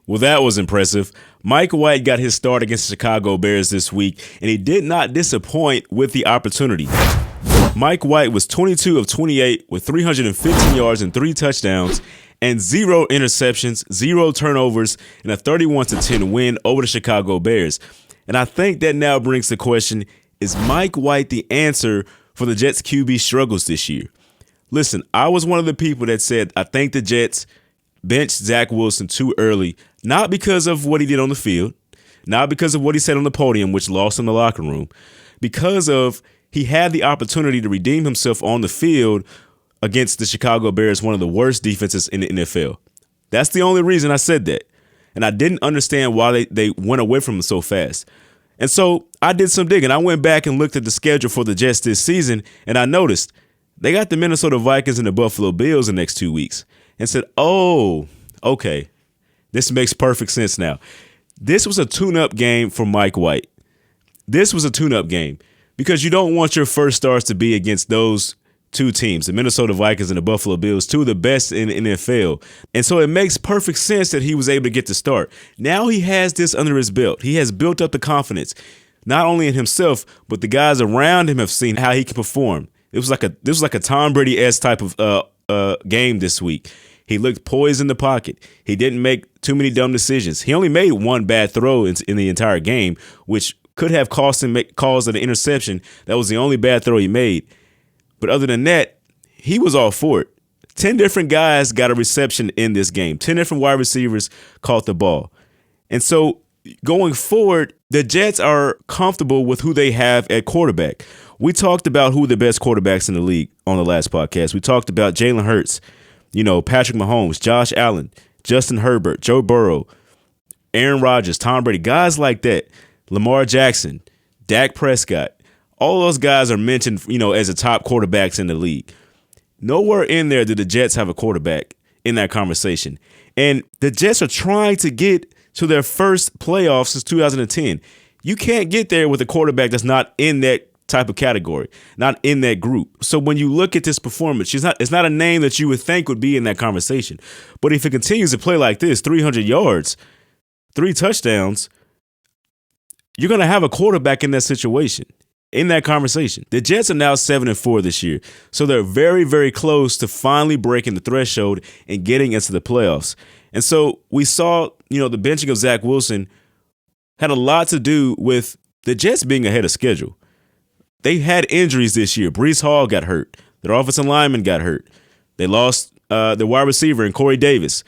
Well, that was impressive. Mike White got his start against the Chicago Bears this week, and he did not disappoint with the opportunity. Mike White was 22 of 28 with 315 yards and 3 touchdowns and 0 interceptions, 0 turnovers, and a 31-10 win over the Chicago Bears. And I think that now brings the question, is Mike White the answer for the Jets' QB struggles this year? Listen, I was one of the people that said I think the Jets benched Zach Wilson too early, not because of what he did on the field, not because of what he said on the podium, which lost in the locker room, because of he had the opportunity to redeem himself on the field against the Chicago Bears, one of the worst defenses in the NFL. That's the only reason I said that. And I didn't understand why they went away from him so fast. And so I did some digging. I went back and looked at the schedule for the Jets this season, and I noticed they got the Minnesota Vikings and the Buffalo Bills the next 2 weeks and said, oh, okay, this makes perfect sense now. This was a tune-up game for Mike White. This was a tune-up game because you don't want your first starts to be against those two teams, the Minnesota Vikings and the Buffalo Bills, two of the best in the NFL. And so it makes perfect sense that he was able to get the start. Now he has this under his belt. He has built up the confidence, not only in himself, but the guys around him have seen how he can perform. This was like a Tom Brady-esque type of game this week. He looked poised in the pocket. He didn't make too many dumb decisions. He only made one bad throw in the entire game, which could have caused an interception. That was the only bad throw he made. But other than that, he was all for it. 10 different guys got a reception in this game. 10 different wide receivers caught the ball. And so going forward, the Jets are comfortable with who they have at quarterback. We talked about who the best quarterbacks in the league on the last podcast. We talked about Jalen Hurts, Patrick Mahomes, Josh Allen, Justin Herbert, Joe Burrow, Aaron Rodgers, Tom Brady, guys like that, Lamar Jackson, Dak Prescott. All those guys are mentioned, as the top quarterbacks in the league. Nowhere in there did the Jets have a quarterback in that conversation. And the Jets are trying to get to their first playoffs since 2010. You can't get there with a quarterback that's not in that type of category, not in that group. So when you look at this performance, it's not a name that you would think would be in that conversation. But if it continues to play like this, 300 yards, 3 touchdowns, you're going to have a quarterback in that situation, in that conversation. The Jets are now 7-4 this year. So they're very, very close to finally breaking the threshold and getting into the playoffs. And so we saw, the benching of Zach Wilson had a lot to do with the Jets being ahead of schedule. They had injuries this year. Breece Hall got hurt. Their offensive lineman got hurt. They lost their wide receiver and Corey Davis.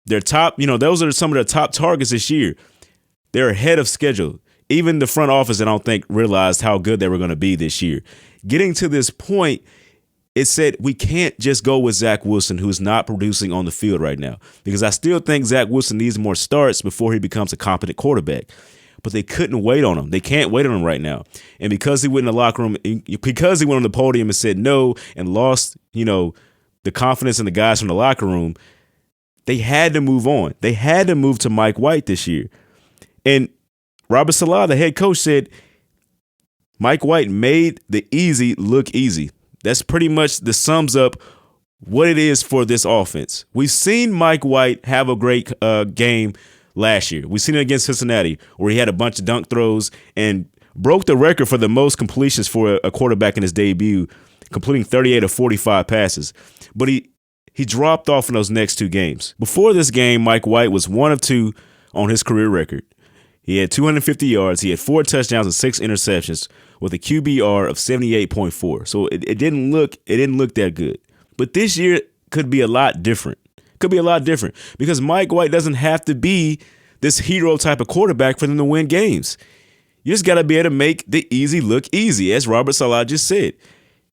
Their top, those are some of their top targets this year. They're ahead of schedule. Even the front office, I don't think, realized how good they were going to be this year. Getting to this point, it said we can't just go with Zach Wilson, who's not producing on the field right now, because I still think Zach Wilson needs more starts before he becomes a competent quarterback. But they couldn't wait on him. They can't wait on him right now. And because he went in the locker room, because he went on the podium and said no and lost, the confidence in the guys from the locker room, they had to move on. They had to move to Mike White this year. And Robert Saleh, the head coach, said Mike White made the easy look easy. That's pretty much the sums up what it is for this offense. We've seen Mike White have a great game last year. We've seen it against Cincinnati where he had a bunch of dunk throws and broke the record for the most completions for a quarterback in his debut, completing 38 of 45 passes. But he dropped off in those next 2 games. Before this game, Mike White was 1 of 2 on his career record. He had 250 yards. He had 4 touchdowns and 6 interceptions with a QBR of 78.4. So it didn't look that good. But this year could be a lot different. Could be a lot different because Mike White doesn't have to be this hero type of quarterback for them to win games. You just got to be able to make the easy look easy, as Robert Saleh just said.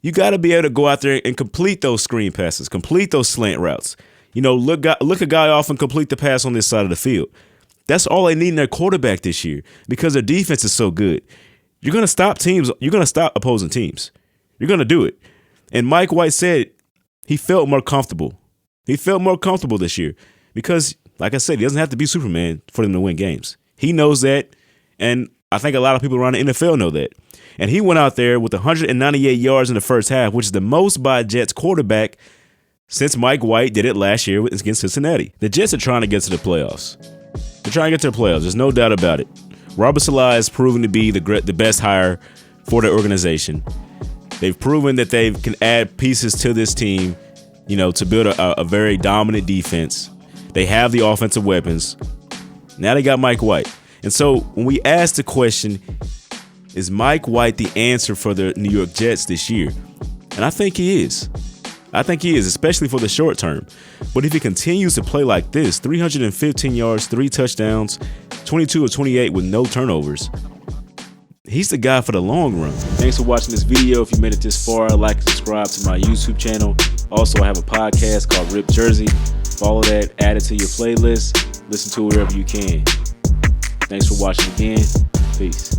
You got to be able to go out there and complete those screen passes, complete those slant routes. Look a guy off and complete the pass on this side of the field. That's all they need in their quarterback this year because their defense is so good. You're going to stop teams. You're going to stop opposing teams. You're going to do it. And Mike White said he felt more comfortable. He felt more comfortable this year because, like I said, he doesn't have to be Superman for them to win games. He knows that, and I think a lot of people around the NFL know that. And he went out there with 198 yards in the first half, which is the most by a Jets quarterback since Mike White did it last year against Cincinnati. The Jets are trying to get to the playoffs. They're trying to get to the playoffs. There's no doubt about it. Robert Saleh has proven to be the best hire for the organization. They've proven that they can add pieces to this team, to build a very dominant defense. They have the offensive weapons. Now they got Mike White. And so when we ask the question, is Mike White the answer for the New York Jets this year? And I think he is. Especially for the short term. But if he continues to play like this, 315 yards, 3 touchdowns, 22 of 28 with no turnovers, he's the guy for the long run. Thanks for watching this video. If you made it this far, like and subscribe to my YouTube channel. Also, I have a podcast called Rip Jersey. Follow that, add it to your playlist. Listen to it wherever you can. Thanks for watching again. Peace.